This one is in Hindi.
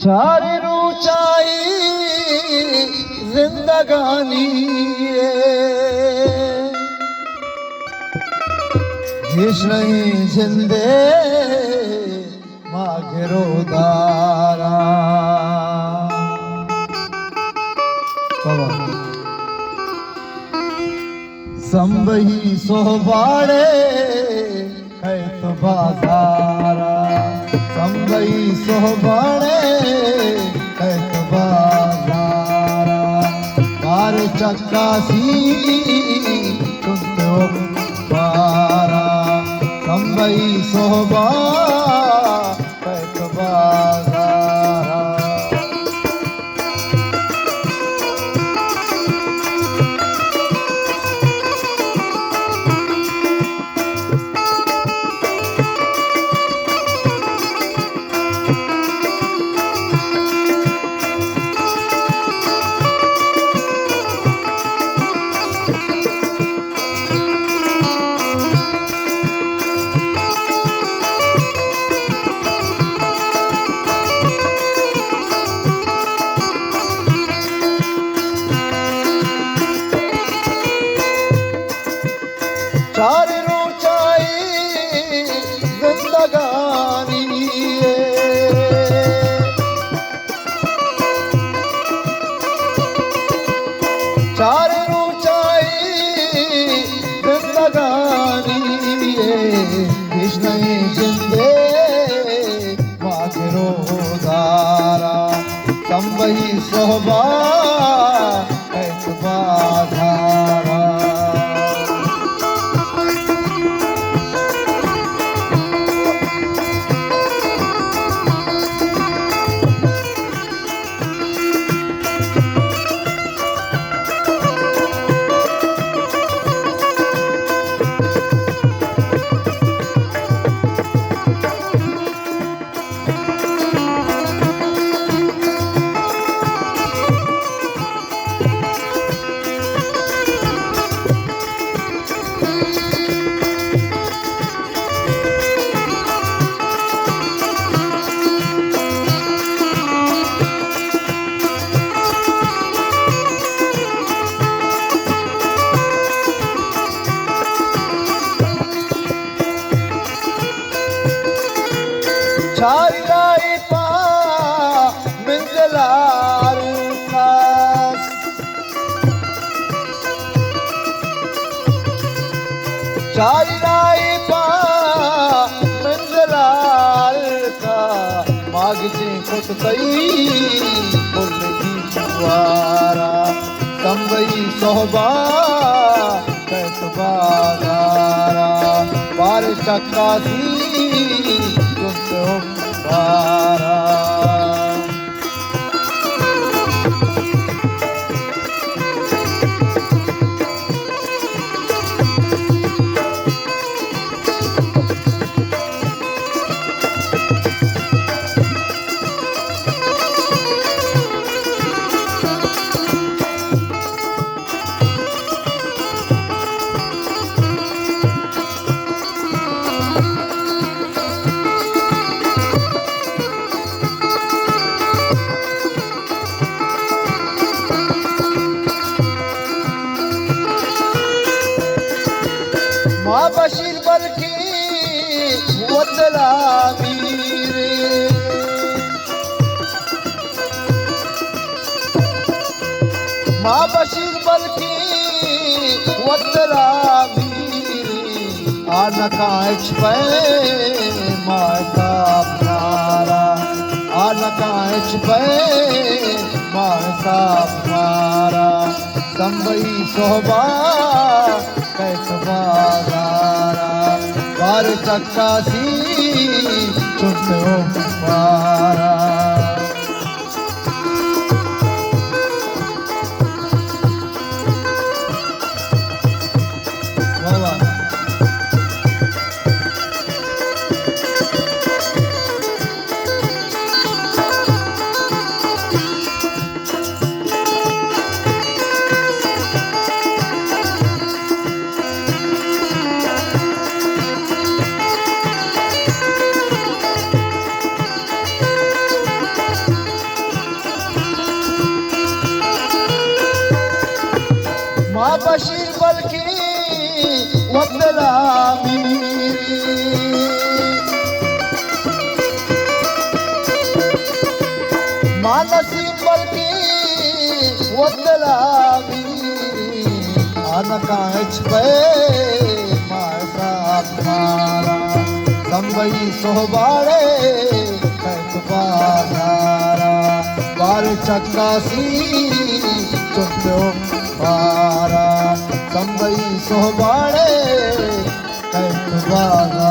चारी ऊंचाई जिंदगानी हिश नहीं जिंदे माघरो दारा संबही सोबाड़े है तो बाजारा संबई सोबाड़े है तो बाजारा बार चक्कासी तुझो बारा संबई सोबा है तो बाजारा चारी ऊंचाई जिंदगानी चारी ऊंचाई जिंदगानी कृष्ण जिंदे माघरो दारा संबही सोहबा धारा चारी लाई पा मंजलार खास चारी लाई पा मंजलार का माग से खुद सही बोलने की छुआरा संबई सोहबा कैसबा दारा बार चक्कासी तुझो बारा माँ बशीर बल्कि वतला मीरे माँ बशीर बल्कि वतला मीरे आना कांच पे माता प्यारा आना कांच पे माता प्यारा संबई सोहबा कैसबा दारा बार चक्कासी तुझो बारा बशीर बल्कि वतरा मीरी मां नसीम बल्कि वतरा मीरी आनका पे मारा संबई सोहबाड़े कैतबारा बार चक्कासी चुप्यो पारा संबई सोहबाड़े कैतबारा